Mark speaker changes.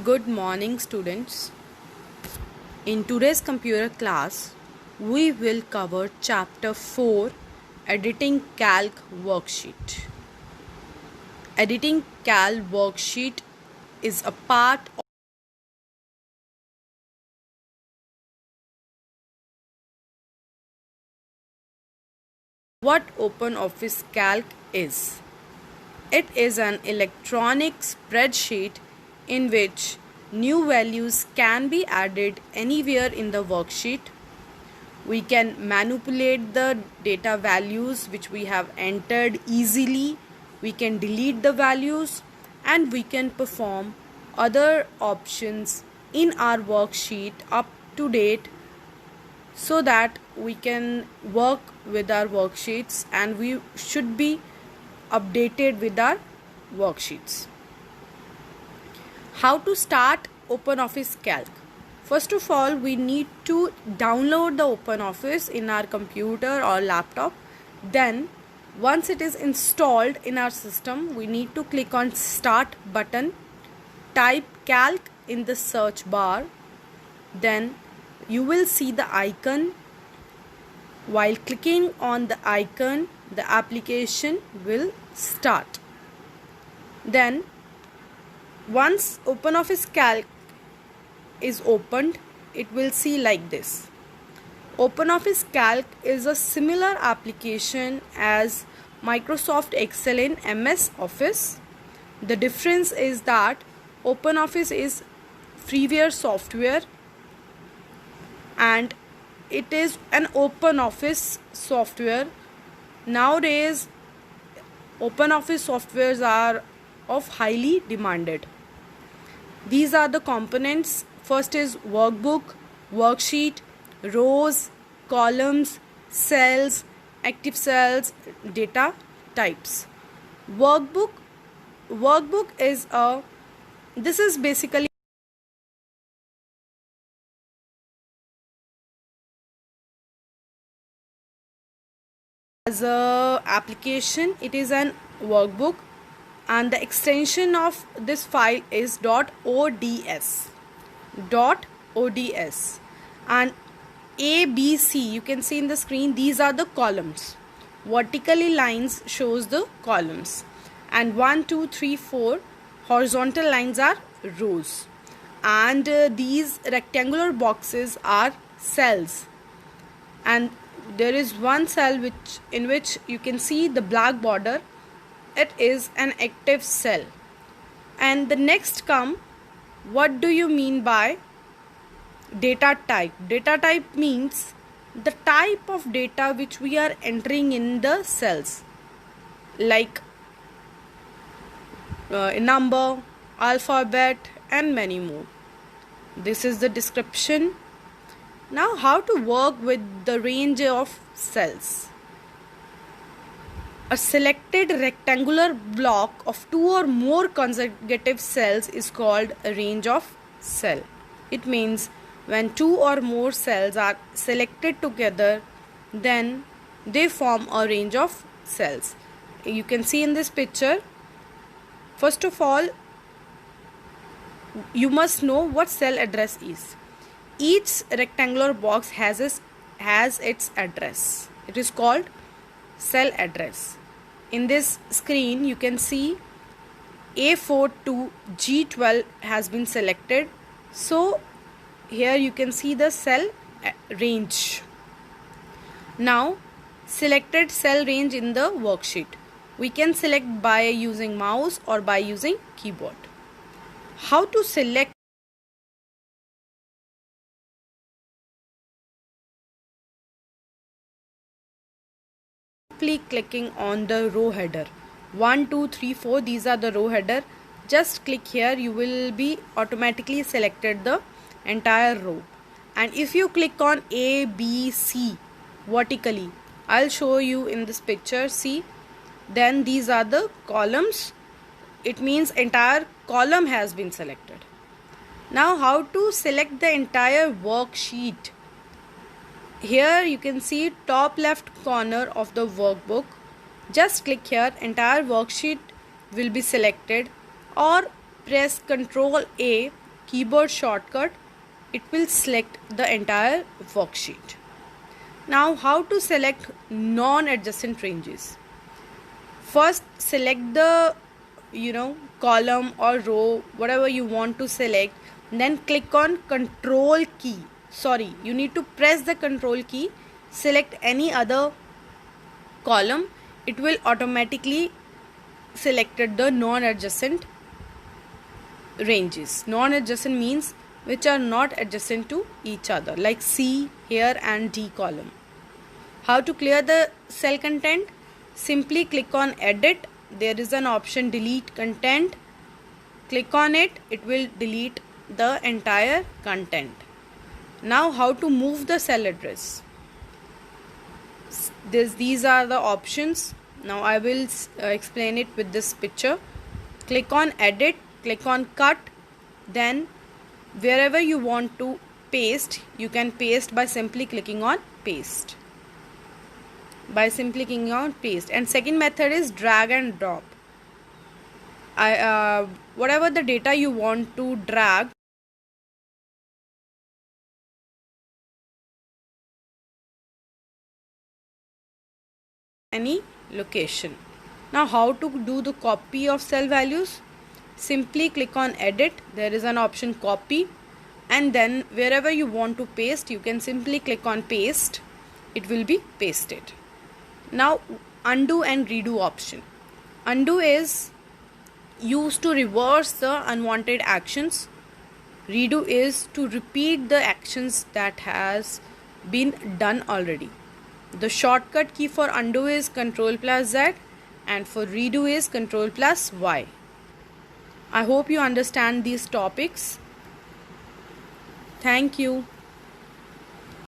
Speaker 1: Good morning, students. In today's computer class, we will cover chapter 4, Editing Calc Worksheet. Editing Calc Worksheet is a part of what OpenOffice Calc is. It is an electronic spreadsheet in which new values can be added anywhere in the worksheet. We can manipulate the data values which we have entered easily. We can delete the values and we can perform other options in our worksheet up to date so that we can work with our worksheets and we should be updated with our worksheets. How to start OpenOffice Calc? First of all, we need to download the OpenOffice in our computer or laptop. Then, once it is installed in our system, we need to click on Start button, type Calc in the search bar. Then, you will see the icon. While clicking on the icon, the application will start. Then, once OpenOffice Calc is opened, it will see like this. OpenOffice Calc is a similar application as Microsoft Excel in MS Office. The difference is that OpenOffice is freeware software and it is an OpenOffice software. Nowadays, OpenOffice softwares are of highly demanded. These are the components. First is workbook, worksheet, rows, columns, cells, active cells, data types. Workbook is this is basically as a application. It is an workbook and the extension of this file is .ods and ABC, you can see in the screen, these are the columns. Vertically lines shows the columns and 1 2 3 4 horizontal lines are rows and these rectangular boxes are cells, and there is one cell in which you can see the black border. It is an active cell. And the next come, what do you mean by data type? Data type means the type of data which we are entering in the cells, like number, alphabet and many more. This is the description. Now, how to work with the range of cells? A selected rectangular block of 2 or more consecutive cells is called a range of cell. It means when 2 or more cells are selected together, then they form a range of cells. You can see in this picture. First of all, you must know what cell address is. Each rectangular box has its address. It is called cell address. In this screen, you can see A4 to G12 has been selected. So, here you can see the cell range. Now, selected cell range in the worksheet. We can select by using mouse or by using keyboard. How to select? Simply clicking on the row header. 1 2 3 4, these are the row header. Just click here, you will be automatically selected the entire row. And if you click on A, B, C vertically, I'll show you in this picture. See, then these are the columns. It means entire column has been selected. Now, how to select the entire worksheet? Here you can see top left corner of the workbook. Just click here, entire worksheet will be selected, or press Ctrl A keyboard shortcut, it will select the entire worksheet. Now, how to select non-adjacent ranges? First, select the column or row, whatever you want to select. Then click on control key. Sorry, you need to press the control key. Select any other column. It will automatically selected the non-adjacent ranges. Non-adjacent means which are not adjacent to each other, like C here and D column. How to clear the cell content? Simply click on edit. There is an option delete content. Click on it. It will delete the entire content. Now how to move the cell address? These are the options. Now I will explain it with this picture. Click on edit. Click on cut. Then wherever you want to paste, you can paste by simply clicking on paste. And second method is drag and drop. Whatever the data you want to drag, any location. Now how to do the copy of cell values? Simply click on edit. There is an option copy, and then wherever you want to paste, you can simply click on paste. It will be pasted. Now undo and redo option. Undo is used to reverse the unwanted actions. Redo is to repeat the actions that has been done already. The shortcut key for undo is Ctrl+Z, and for redo is Ctrl+Y. I hope you understand these topics. Thank you.